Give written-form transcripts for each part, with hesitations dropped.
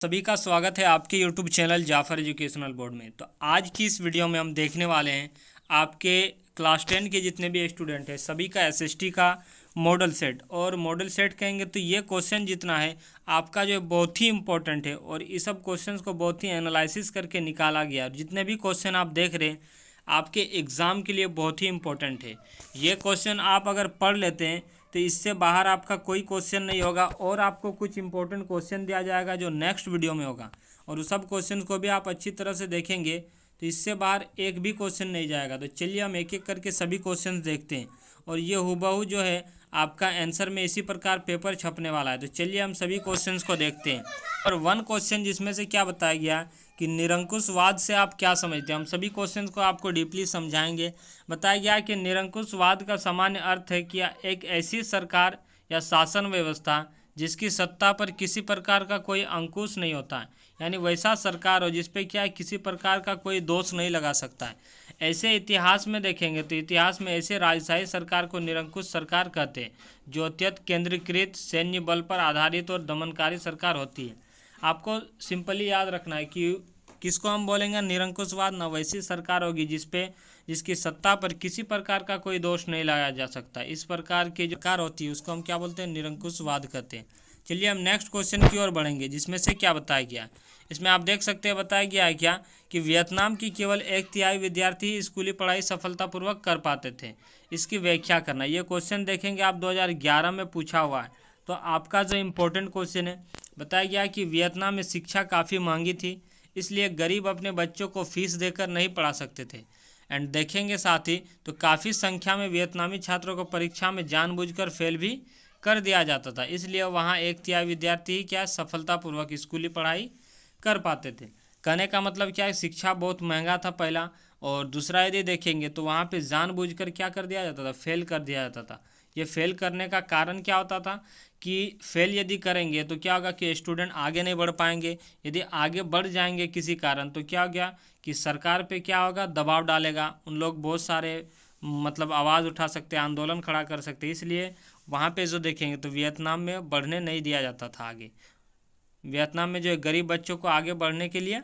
सभी का स्वागत है आपके YouTube channel Jafar educational board में। तो आज की इस वीडियो में हम देखने वाले हैं आपके क्लास 10 के जितने भी स्टूडेंट हैं सभी का एसएसटी का मॉडल सेट। और मॉडल सेट कहेंगे तो ये क्वेश्चन जितना है आपका जो बहुत ही इंपॉर्टेंट है और इस सब क्वेश्चंस को बहुत ही एनालिसिस करके निकाला गया। जितने भी क्वेश्चन आप देख रहे हैं आपके एग्ज़ाम के लिए बहुत ही इंपॉर्टेंट है। ये क्वेश्चन आप अगर पढ़ लेते हैं तो इससे बाहर आपका कोई क्वेश्चन नहीं होगा और आपको कुछ इंपॉर्टेंट क्वेश्चन दिया जाएगा जो नेक्स्ट वीडियो में होगा और उस सब क्वेश्चन को भी आप अच्छी तरह से देखेंगे तो इससे बाहर एक भी क्वेश्चन नहीं जाएगा। तो चलिए हम एक एक करके सभी क्वेश्चन देखते हैं और ये हूबहू जो है आपका आंसर में इसी प्रकार पेपर छपने वाला है। तो चलिए हम सभी क्वेश्चंस को देखते हैं। और वन क्वेश्चन जिसमें से क्या बताया गया कि निरंकुशवाद से आप क्या समझते हैं, हम सभी क्वेश्चंस को आपको डीपली समझाएंगे। बताया गया कि निरंकुशवाद का सामान्य अर्थ है कि एक ऐसी सरकार या शासन व्यवस्था जिसकी सत्ता पर किसी प्रकार का कोई अंकुश नहीं होता है, यानी वैसा सरकार हो जिस पे क्या है किसी प्रकार का कोई दोष नहीं लगा सकता है। ऐसे इतिहास में देखेंगे तो इतिहास में ऐसे राजशाही सरकार को निरंकुश सरकार कहते हैं जो अत्यंत केंद्रीकृत सैन्य बल पर आधारित और दमनकारी सरकार होती है। आपको सिंपली याद रखना है कि किसको हम बोलेंगे निरंकुशवाद, ना वैसी सरकार होगी जिसकी सत्ता पर किसी प्रकार का कोई दोष नहीं लगाया जा सकता। इस प्रकार की जो सरकार होती है उसको हम क्या बोलते हैं, निरंकुशवाद कहते हैं। चलिए हम नेक्स्ट क्वेश्चन की ओर बढ़ेंगे जिसमें से क्या बताया गया है। इसमें आप देख सकते हैं बताया गया है क्या कि वियतनाम की केवल 1/3 विद्यार्थी ही स्कूली पढ़ाई सफलतापूर्वक कर पाते थे। इसकी व्याख्या करना, ये क्वेश्चन देखेंगे आप 2011 में पूछा हुआ है। तो आपका जो इम्पोर्टेंट क्वेश्चन है बताया गया कि वियतनाम में शिक्षा काफ़ी महंगी थी, इसलिए गरीब अपने बच्चों को फीस देकर नहीं पढ़ा सकते थे। एंड देखेंगे साथ ही तो काफ़ी संख्या में वियतनामी छात्रों को परीक्षा में जानबूझकर फेल भी कर दिया जाता था, इसलिए वहाँ 1/3 विद्यार्थी ही क्या सफलतापूर्वक स्कूली पढ़ाई कर पाते थे। कहने का मतलब क्या है, शिक्षा बहुत महंगा था पहला, और दूसरा यदि देखेंगे तो वहाँ पे जानबूझकर क्या कर दिया जाता था, फेल कर दिया जाता था। ये फेल करने का कारण क्या होता था कि फेल यदि करेंगे तो क्या होगा कि स्टूडेंट आगे नहीं बढ़ पाएंगे। यदि आगे बढ़ जाएंगे किसी कारण तो क्या हो गया कि सरकार पे क्या होगा, दबाव डालेगा। उन लोग बहुत सारे मतलब आवाज़ उठा सकते हैं, आंदोलन खड़ा कर सकते हैं, इसलिए वहाँ पे जो देखेंगे तो वियतनाम में बढ़ने नहीं दिया जाता था आगे। वियतनाम में जो गरीब बच्चों को आगे बढ़ने के लिए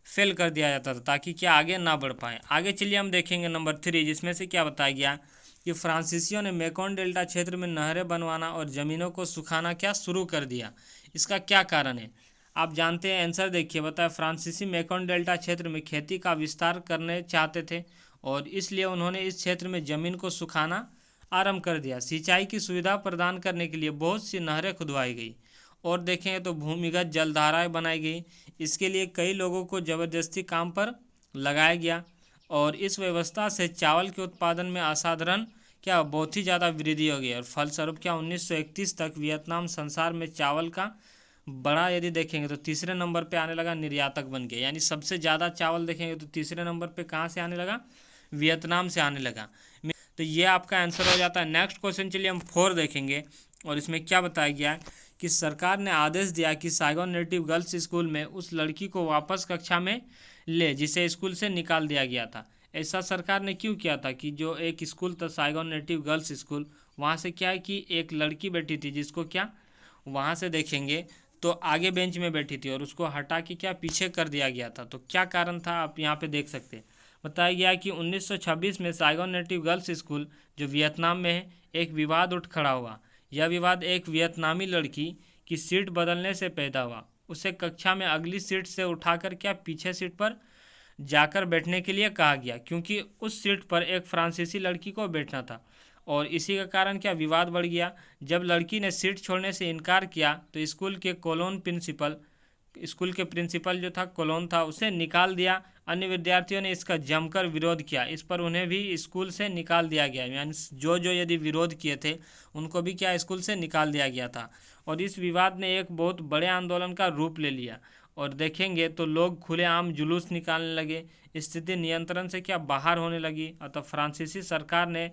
फेल कर दिया जाता था ताकि क्या आगे ना बढ़ पाए। आगे चलिए हम देखेंगे नंबर 3 जिसमें से क्या बताया गया कि फ्रांसीसियों ने मेकोंग डेल्टा क्षेत्र में नहरें बनवाना और ज़मीनों को सुखाना क्या शुरू कर दिया। इसका क्या कारण है आप जानते हैं, आंसर देखिए। बताया फ्रांसीसी मेकोंग डेल्टा क्षेत्र में खेती का विस्तार करने चाहते थे और इसलिए उन्होंने इस क्षेत्र में ज़मीन को सुखाना आरंभ कर दिया। सिंचाई की सुविधा प्रदान करने के लिए बहुत सी नहरें खुदवाई गई और देखें तो भूमिगत जलधाराएं बनाई गई। इसके लिए कई लोगों को ज़बरदस्ती काम पर लगाया गया और इस व्यवस्था से चावल के उत्पादन में असाधारण क्या बहुत ही ज़्यादा वृद्धि हो गई और फलस्वरूप क्या 1931 तक वियतनाम संसार में चावल का बड़ा यदि देखेंगे तो तीसरे नंबर पे आने लगा, निर्यातक बन गया। यानी सबसे ज़्यादा चावल देखेंगे तो तीसरे नंबर पे कहाँ से आने लगा, वियतनाम से आने लगा। तो ये आपका आंसर हो जाता है। नेक्स्ट क्वेश्चन चलिए हम 4 देखेंगे और इसमें क्या बताया गया है कि सरकार ने आदेश दिया कि साइगोन नेटिव गर्ल्स स्कूल में उस लड़की को वापस कक्षा में ले जिसे स्कूल से निकाल दिया गया था। ऐसा सरकार ने क्यों किया था कि जो एक स्कूल था साइगोन नेटिव गर्ल्स स्कूल, वहाँ से क्या है कि एक लड़की बैठी थी जिसको क्या वहाँ से देखेंगे तो आगे बेंच में बैठी थी और उसको हटा के क्या पीछे कर दिया गया था। तो क्या कारण था आप यहाँ पे देख सकते हैं। बताया गया कि 1926 में साइगोन नेटिव गर्ल्स स्कूल जो वियतनाम में है एक विवाद उठ खड़ा हुआ। यह विवाद एक वियतनामी लड़की की सीट बदलने से पैदा हुआ। उसे कक्षा में अगली सीट से उठाकर क्या पीछे सीट पर जाकर बैठने के लिए कहा गया क्योंकि उस सीट पर एक फ्रांसीसी लड़की को बैठना था और इसी का कारण क्या विवाद बढ़ गया। जब लड़की ने सीट छोड़ने से इनकार किया तो स्कूल के प्रिंसिपल जो था कोलोन था उसे निकाल दिया। अन्य विद्यार्थियों ने इसका जमकर विरोध किया, इस पर उन्हें भी स्कूल से निकाल दिया गया। यानी जो यदि विरोध किए थे उनको भी क्या स्कूल से निकाल दिया गया था और इस विवाद ने एक बहुत बड़े आंदोलन का रूप ले लिया और देखेंगे तो लोग खुलेआम जुलूस निकालने लगे। स्थिति नियंत्रण से क्या बाहर होने लगी। अतः फ्रांसीसी सरकार ने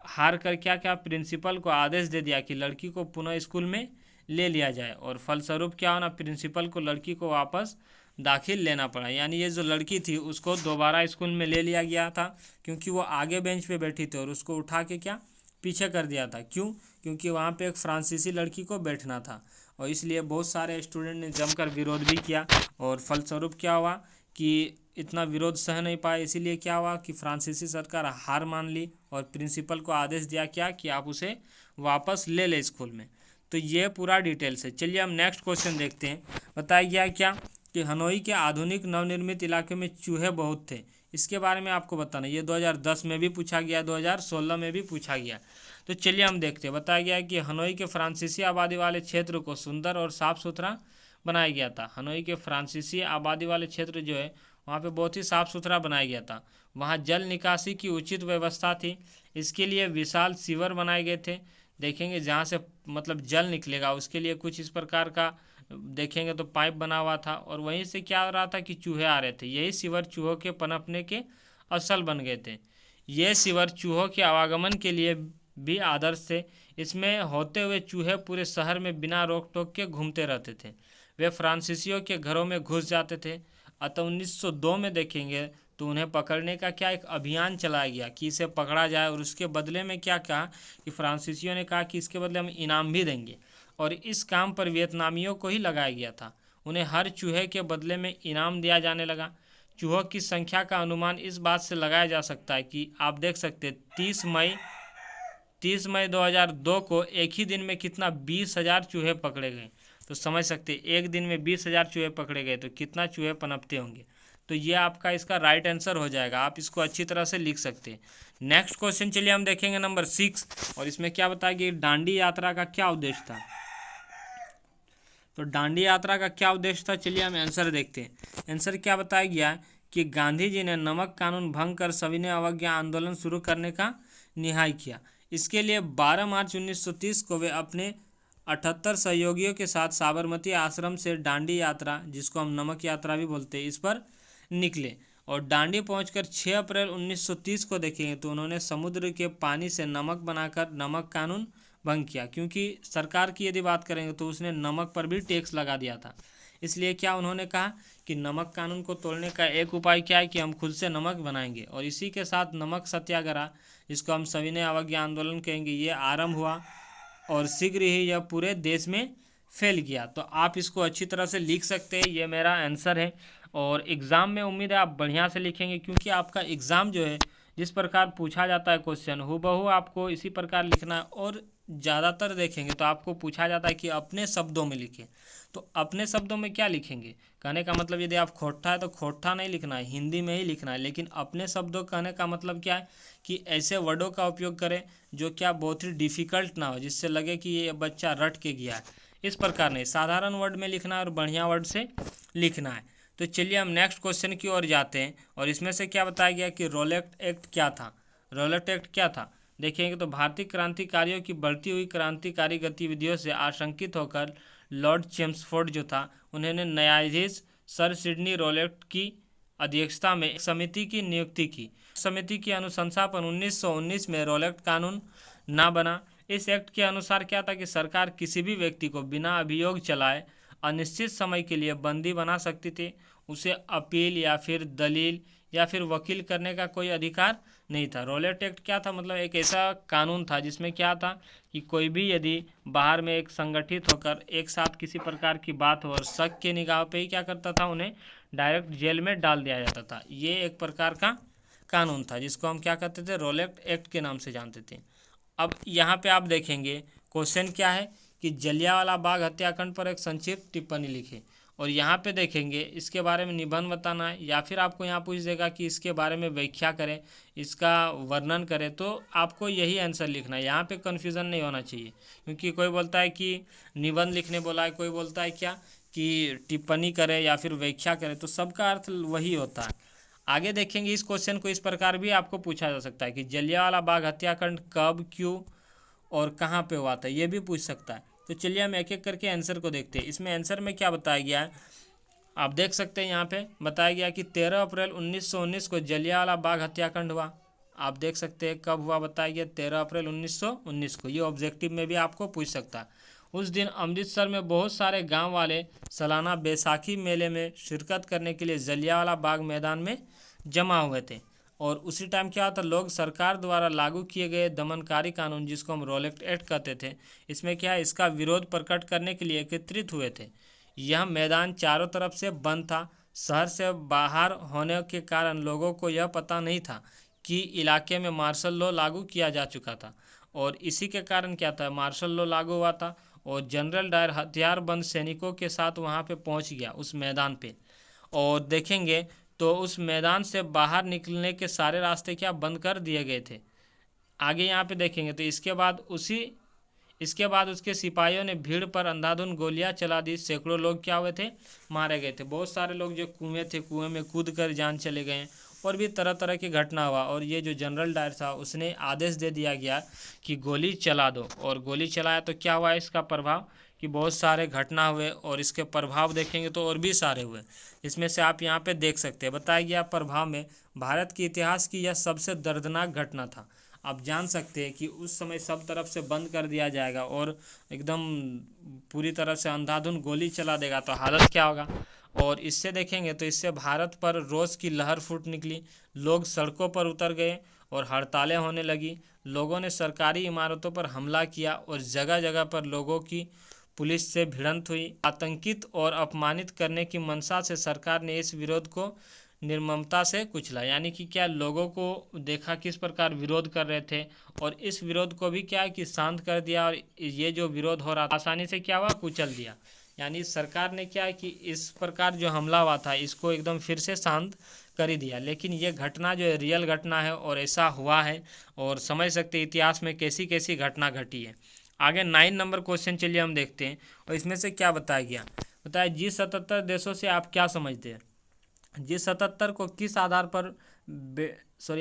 हार कर क्या प्रिंसिपल को आदेश दे दिया कि लड़की को पुनः स्कूल में ले लिया जाए और फलस्वरूप क्या होना, प्रिंसिपल को लड़की को वापस दाखिल लेना पड़ा। यानी ये जो लड़की थी उसको दोबारा स्कूल में ले लिया गया था क्योंकि वो आगे बेंच पे बैठी थी और उसको उठा के क्या पीछे कर दिया था। क्यों? क्योंकि वहाँ पे एक फ्रांसीसी लड़की को बैठना था और इसलिए बहुत सारे स्टूडेंट ने जमकर विरोध भी किया और फलस्वरूप क्या हुआ कि इतना विरोध सह नहीं पाए, इसीलिए क्या हुआ कि फ्रांसीसी सरकार हार मान ली और प्रिंसिपल को आदेश दिया क्या कि आप उसे वापस ले लें स्कूल में। तो ये पूरा डिटेल्स है। चलिए हम नेक्स्ट क्वेश्चन देखते हैं। बताया गया क्या कि हनोई के आधुनिक नवनिर्मित इलाके में चूहे बहुत थे, इसके बारे में आपको बताना। ये 2010 में भी पूछा गया, 2016 में भी पूछा गया। तो चलिए हम देखते हैं। बताया गया कि हनोई के फ्रांसीसी आबादी वाले क्षेत्र को सुंदर और साफ सुथरा बनाया गया था। हनोई के फ्रांसीसी आबादी वाले क्षेत्र जो है वहाँ पे बहुत ही साफ सुथरा बनाया गया था। वहाँ जल निकासी की उचित व्यवस्था थी। इसके लिए विशाल सीवर बनाए गए थे। देखेंगे जहाँ से मतलब जल निकलेगा उसके लिए कुछ इस प्रकार का देखेंगे तो पाइप बना हुआ था और वहीं से क्या हो रहा था कि चूहे आ रहे थे। यही सीवर चूहों के पनपने के असल बन गए थे। ये सीवर चूहों के आवागमन के लिए भी आदर्श थे। इसमें होते हुए चूहे पूरे शहर में बिना रोक टोक के घूमते रहते थे। वे फ्रांसीसियों के घरों में घुस जाते थे। अतः 1902 में देखेंगे तो उन्हें पकड़ने का क्या एक अभियान चलाया गया कि इसे पकड़ा जाए और उसके बदले में क्या कहा कि फ्रांसीसियों ने कहा कि इसके बदले हम इनाम भी देंगे और इस काम पर वियतनामियों को ही लगाया गया था। उन्हें हर चूहे के बदले में इनाम दिया जाने लगा। चूहों की संख्या का अनुमान इस बात से लगाया जा सकता है कि आप देख सकते 30 मई 2002 को एक ही दिन में कितना 20,000 चूहे पकड़े गए। तो समझ सकते एक दिन में 20,000 चूहे पकड़े गए तो कितना चूहे पनपते होंगे। तो ये आपका इसका राइट आंसर हो जाएगा। आप इसको अच्छी तरह से लिख सकते हैं। नेक्स्ट क्वेश्चन चलिए हम देखेंगे नंबर 6 और इसमें क्या बताया कि दांडी यात्रा का क्या उद्देश्य था। तो दांडी यात्रा का क्या उद्देश्य था, चलिए हम आंसर देखते हैं। आंसर क्या बताया गया कि गांधी जी ने नमक कानून भंग कर सविनय अवज्ञा आंदोलन शुरू करने का निश्चय किया। इसके लिए 12 मार्च 1930 को वे अपने 78 सहयोगियों के साथ साबरमती आश्रम से दांडी यात्रा, जिसको हम नमक यात्रा भी बोलते हैं, इस पर निकले और दांडी पहुंचकर 6 अप्रैल 1930 को देखेंगे तो उन्होंने समुद्र के पानी से नमक बनाकर नमक कानून भंग किया। क्योंकि सरकार की यदि बात करेंगे तो उसने नमक पर भी टैक्स लगा दिया था। इसलिए क्या उन्होंने कहा कि नमक कानून को तोड़ने का एक उपाय क्या है कि हम खुद से नमक बनाएंगे और इसी के साथ नमक सत्याग्रह, जिसको हम सविनय अवज्ञा आंदोलन कहेंगे, ये आरंभ हुआ और शीघ्र ही यह पूरे देश में फैल गया। तो आप इसको अच्छी तरह से लिख सकते हैं। ये मेरा आंसर है और एग्ज़ाम में उम्मीद है आप बढ़िया से लिखेंगे क्योंकि आपका एग्ज़ाम जो है जिस प्रकार पूछा जाता है क्वेश्चन हूबहू आपको इसी प्रकार लिखना है और ज़्यादातर देखेंगे तो आपको पूछा जाता है कि अपने शब्दों में लिखें। तो अपने शब्दों में क्या लिखेंगे, कहने का मतलब यदि आप खोट्टा है तो खोट्टा नहीं लिखना है, हिंदी में ही लिखना है। लेकिन अपने शब्दों कहने का मतलब क्या है कि ऐसे वर्डों का उपयोग करें जो क्या बहुत ही डिफ़िकल्ट ना हो, जिससे लगे कि ये बच्चा रट के गया है। इस प्रकार नहीं, साधारण वर्ड में लिखना है और बढ़िया वर्ड से लिखना है। तो चलिए हम नेक्स्ट क्वेश्चन की ओर जाते हैं और इसमें से क्या बताया गया कि रोलेट एक्ट क्या था। रोलेट एक्ट क्या था देखेंगे तो भारतीय क्रांतिकारियों की बढ़ती हुई क्रांतिकारी गतिविधियों से आशंकित होकर लॉर्ड चेम्सफोर्ड जो था उन्होंने न्यायाधीश सर सिडनी रोलेट की अध्यक्षता में एक समिति की नियुक्ति की। समिति की अनुशंसा पर 1919 में रोलेट कानून ना बना। इस एक्ट के अनुसार क्या था कि सरकार किसी भी व्यक्ति को बिना अभियोग चलाए अनिश्चित समय के लिए बंदी बना सकती थी। उसे अपील या फिर दलील या फिर वकील करने का कोई अधिकार नहीं था। रोलेट एक्ट क्या था, मतलब एक ऐसा कानून था जिसमें क्या था कि कोई भी यदि बाहर में एक संगठित होकर एक साथ किसी प्रकार की बात हो और शक के निगाह पे ही क्या करता था, उन्हें डायरेक्ट जेल में डाल दिया जाता था। ये एक प्रकार का कानून था जिसको हम क्या कहते थे, रोलेट एक्ट के नाम से जानते थे। अब यहाँ पे आप देखेंगे क्वेश्चन क्या है कि जलियांवाला बाग हत्याकांड पर एक संक्षिप्त टिप्पणी लिखे और यहाँ पे देखेंगे इसके बारे में निबंध बताना है या फिर आपको यहाँ पूछ देगा कि इसके बारे में व्याख्या करें, इसका वर्णन करें, तो आपको यही आंसर लिखना है। यहाँ पे कन्फ्यूज़न नहीं होना चाहिए क्योंकि कोई बोलता है कि निबंध लिखने बोला है, कोई बोलता है क्या कि टिप्पणी करें या फिर व्याख्या करें, तो सबका अर्थ वही होता है। आगे देखेंगे इस क्वेश्चन को इस प्रकार भी आपको पूछा जा सकता है कि जलियांवाला बाग हत्याकांड कब, क्यों और कहाँ पे हुआ था, ये भी पूछ सकता है। तो चलिए हम एक एक करके आंसर को देखते हैं। इसमें आंसर में क्या बताया गया है आप देख सकते हैं। यहाँ पे बताया गया कि 13 अप्रैल 1919 को जलियांवाला बाग हत्याकांड हुआ। आप देख सकते हैं कब हुआ, बताया गया 13 अप्रैल 1919 को। ये ऑब्जेक्टिव में भी आपको पूछ सकता है। उस दिन अमृतसर में बहुत सारे गाँव वाले सालाना बैसाखी मेले में शिरकत करने के लिए जलियांवाला बाग मैदान में जमा हुए थे। और उसी टाइम क्या होता, लोग सरकार द्वारा लागू किए गए दमनकारी कानून जिसको हम रोलेक्ट एक्ट कहते थे, इसमें क्या है, इसका विरोध प्रकट करने के लिए एकत्रित हुए थे। यह मैदान चारों तरफ से बंद था। शहर से बाहर होने के कारण लोगों को यह पता नहीं था कि इलाके में मार्शल लॉ लागू किया जा चुका था, और इसी के कारण क्या था, मार्शल लॉ लागू हुआ था और जनरल डायर हथियारबंद सैनिकों के साथ वहाँ पे पहुँच गया उस मैदान पे। और देखेंगे तो उस मैदान से बाहर निकलने के सारे रास्ते क्या बंद कर दिए गए थे। आगे यहाँ पे देखेंगे तो इसके बाद उसके सिपाहियों ने भीड़ पर अंधाधुंध गोलियां चला दी। सैकड़ों लोग क्या हुए थे, मारे गए थे। बहुत सारे लोग जो कुएं में कूद कर जान चले गए, और भी तरह तरह की घटना हुआ। और ये जो जनरल डायर था उसने आदेश दे दिया गया कि गोली चला दो, और गोली चलाया तो क्या हुआ, इसका प्रभाव कि बहुत सारे घटना हुए, और इसके प्रभाव देखेंगे तो और भी सारे हुए। इसमें से आप यहाँ पे देख सकते हैं, बताया गया प्रभाव में भारत के इतिहास की यह सबसे दर्दनाक घटना था। आप जान सकते हैं कि उस समय सब तरफ से बंद कर दिया जाएगा और एकदम पूरी तरह से अंधाधुंध गोली चला देगा तो हालत क्या होगा। और इससे देखेंगे तो इससे भारत पर रोष की लहर फूट निकली। लोग सड़कों पर उतर गए और हड़तालें होने लगी। लोगों ने सरकारी इमारतों पर हमला किया और जगह जगह पर लोगों की पुलिस से भिड़ंत हुई। आतंकित और अपमानित करने की मंशा से सरकार ने इस विरोध को निर्ममता से कुचला। यानी कि क्या, लोगों को देखा किस प्रकार विरोध कर रहे थे, और इस विरोध को भी क्या है कि शांत कर दिया, और ये जो विरोध हो रहा था आसानी से क्या हुआ, कुचल दिया। यानी सरकार ने क्या है कि इस प्रकार जो हमला हुआ था इसको एकदम फिर से शांत कर ही दिया। लेकिन ये घटना जो है रियल घटना है और ऐसा हुआ है, और समझ सकते इतिहास में कैसी कैसी घटना घटी है। आगे 9 नंबर क्वेश्चन चलिए हम देखते हैं, और इसमें से क्या बताया गया, बताया G77 देशों से आप क्या समझते हैं। G77 को किस आधार पर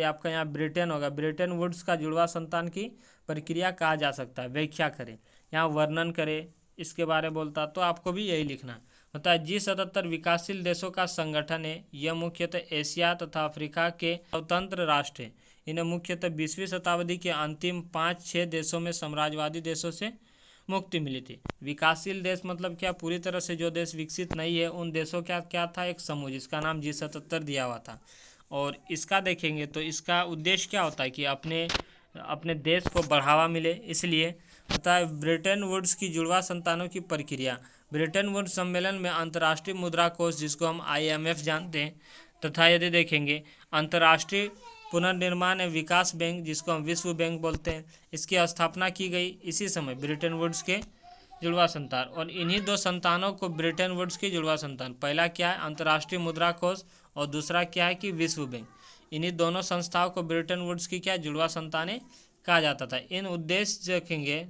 आपका यहाँ ब्रिटेन होगा, ब्रिटेन वुड्स का जुड़वा संतान की प्रक्रिया कहा जा सकता है, व्याख्या करें, यहाँ वर्णन करें, इसके बारे में बोलता तो आपको भी यही लिखना है। होता है G77 विकासशील देशों का संगठन है। यह मुख्यतः एशिया तथा अफ्रीका के स्वतंत्र राष्ट्र हैं। इन्हें मुख्यतः 20वीं शताब्दी के अंतिम 5-6 देशों में साम्राज्यवादी देशों से मुक्ति मिली थी। विकासशील देश मतलब क्या, पूरी तरह से जो देश विकसित नहीं है उन देशों का क्या था, एक समूह जिसका नाम G77 दिया हुआ था। और इसका देखेंगे तो इसका उद्देश्य क्या होता है कि अपने देश को बढ़ावा मिले, इसलिए होता है। ब्रिटेन वुड्स की जुड़वा संतानों की प्रक्रिया, ब्रिटेन वुड्स सम्मेलन में अंतर्राष्ट्रीय मुद्रा कोष जिसको हम IMF जानते हैं, तथा यदि देखेंगे अंतर्राष्ट्रीय पुनर्निर्माण एवं विकास बैंक जिसको हम विश्व बैंक बोलते हैं, इसकी स्थापना की गई इसी समय ब्रिटेन वुड्स के जुड़वा संतान। और इन्हीं 2 संतानों को ब्रिटेन वुड्स की जुड़वा संतान, पहला क्या है अंतर्राष्ट्रीय मुद्रा कोष, और दूसरा क्या है कि विश्व बैंक। इन्हीं दोनों संस्थाओं को ब्रिटेन वुड्स की क्या जुड़वा संतानें कहा जाता था। इन उद्देश्य देखेंगे,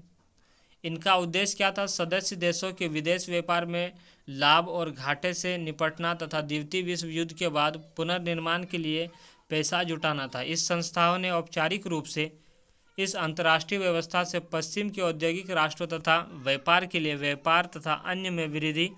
इनका उद्देश्य क्या था, सदस्य देशों के विदेश व्यापार में लाभ और घाटे से निपटना तथा द्वितीय विश्व युद्ध के बाद पुनर्निर्माण के लिए पैसा जुटाना था। इस संस्थाओं ने औपचारिक रूप से इस अंतर्राष्ट्रीय व्यवस्था से पश्चिम के औद्योगिक राष्ट्रों तथा व्यापार के लिए व्यापार तथा अन्य में वृद्धि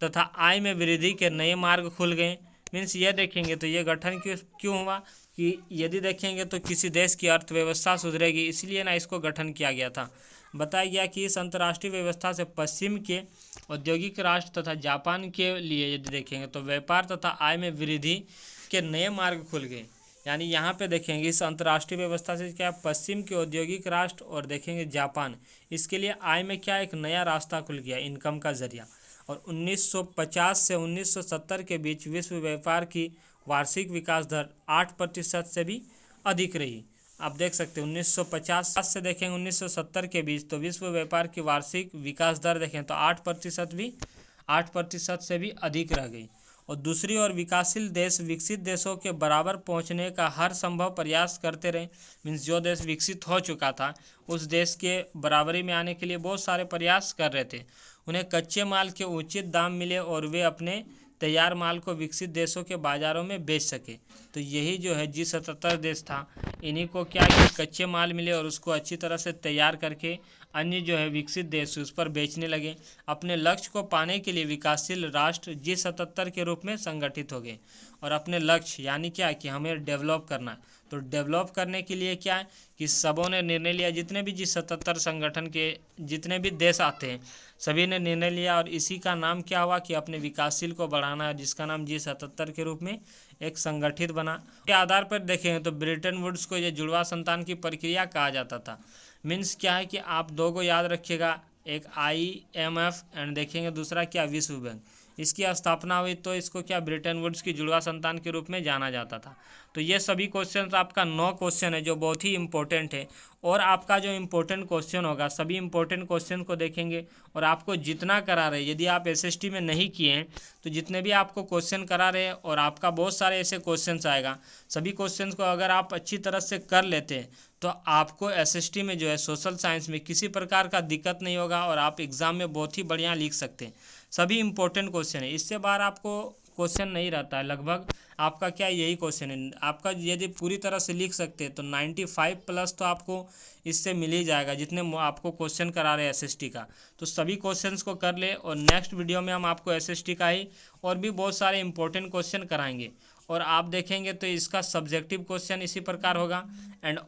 तथा आय में वृद्धि के नए मार्ग खुल गए। मीन्स ये देखेंगे तो ये गठन क्यों हुआ कि यदि देखेंगे तो किसी देश की अर्थव्यवस्था सुधरेगी, इसलिए ना इसको गठन किया गया था। बताया गया कि इस अंतर्राष्ट्रीय व्यवस्था से पश्चिम के औद्योगिक राष्ट्र तथा जापान के लिए यदि देखेंगे तो व्यापार तथा आय में वृद्धि के नए मार्ग खुल गए। यानी यहाँ पे देखेंगे इस अंतर्राष्ट्रीय व्यवस्था से क्या पश्चिम के औद्योगिक राष्ट्र और देखेंगे जापान, इसके लिए आय में क्या एक नया रास्ता खुल गया, इनकम का जरिया। और 1950 से 1970 के बीच विश्व व्यापार की वार्षिक विकास दर 8% से भी अधिक रही। आप देख सकते हैं 1950 से देखेंगे 1970 के बीच तो विश्व व्यापार की वार्षिक विकास दर देखें तो 8% से भी अधिक रह गई। और दूसरी ओर विकासशील देश विकसित देशों के बराबर पहुंचने का हर संभव प्रयास करते रहे। मीन्स जो देश विकसित हो चुका था उस देश के बराबरी में आने के लिए बहुत सारे प्रयास कर रहे थे। उन्हें कच्चे माल के उचित दाम मिले और वे अपने तैयार माल को विकसित देशों के बाज़ारों में बेच सके। तो यही जो है G77 देश था, इन्हीं को क्या कि कच्चे माल मिले और उसको अच्छी तरह से तैयार करके अन्य जो है विकसित देश उस पर बेचने लगे। अपने लक्ष्य को पाने के लिए विकासशील राष्ट्र G77 के रूप में संगठित हो गए। और अपने लक्ष्य यानी क्या कि हमें डेवलप करना, तो डेवलप करने के लिए क्या है कि सबों ने निर्णय लिया, जितने भी G77 संगठन के जितने भी देश आते हैं सभी ने निर्णय लिया और इसी का नाम क्या हुआ कि अपने विकासशील को बढ़ाना है, जिसका नाम G77 के रूप में एक संगठित बना। के आधार पर देखेंगे तो ब्रेटन वुड्स को ये जुड़वा संतान की प्रक्रिया कहा जाता था। मीन्स क्या है कि आप दो को याद रखिएगा, एक IMF एंड देखेंगे दूसरा क्या विश्व बैंक। इसकी स्थापना हुई तो इसको क्या ब्रेटन वुड्स की जुड़वा संतान के रूप में जाना जाता था। तो ये सभी क्वेश्चन आपका 9 क्वेश्चन है जो बहुत ही इंपॉर्टेंट है। और आपका जो इम्पोर्टेंट क्वेश्चन होगा सभी इंपॉर्टेंट क्वेश्चन को देखेंगे और आपको जितना करा रहे, यदि आप SST में नहीं किए हैं तो जितने भी आपको क्वेश्चन करा रहे हैं और आपका बहुत सारे ऐसे क्वेश्चंस आएगा, सभी क्वेश्चंस को अगर आप अच्छी तरह से कर लेते हैं तो आपको SST में जो है सोशल साइंस में किसी प्रकार का दिक्कत नहीं होगा और आप एग्ज़ाम में बहुत ही बढ़िया लिख सकते हैं। सभी इंपॉर्टेंट क्वेश्चन है, इससे बाहर आपको क्वेश्चन नहीं रहता है। लगभग आपका क्या यही क्वेश्चन है, आपका यदि पूरी तरह से लिख सकते हैं तो 95+ तो आपको इससे मिल ही जाएगा, जितने आपको क्वेश्चन करा रहे हैं SST का। तो सभी क्वेश्चंस को कर ले और नेक्स्ट वीडियो में हम आपको SST का ही और भी बहुत सारे इंपॉर्टेंट क्वेश्चन कराएंगे। और आप देखेंगे तो इसका सब्जेक्टिव क्वेश्चन इसी प्रकार होगा एंड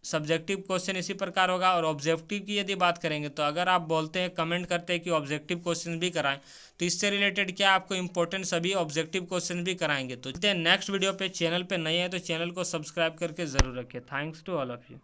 सब्जेक्टिव क्वेश्चन इसी प्रकार होगा। और ऑब्जेक्टिव की यदि बात करेंगे तो अगर आप बोलते हैं, कमेंट करते हैं कि ऑब्जेक्टिव क्वेश्चन भी कराएं, तो इससे रिलेटेड क्या आपको इंपॉर्टेंट सभी ऑब्जेक्टिव क्वेश्चन भी कराएंगे। तो नेक्स्ट वीडियो पे, चैनल पे नए हैं तो चैनल को सब्सक्राइब करके ज़रूर रखें। Thanks to all of you.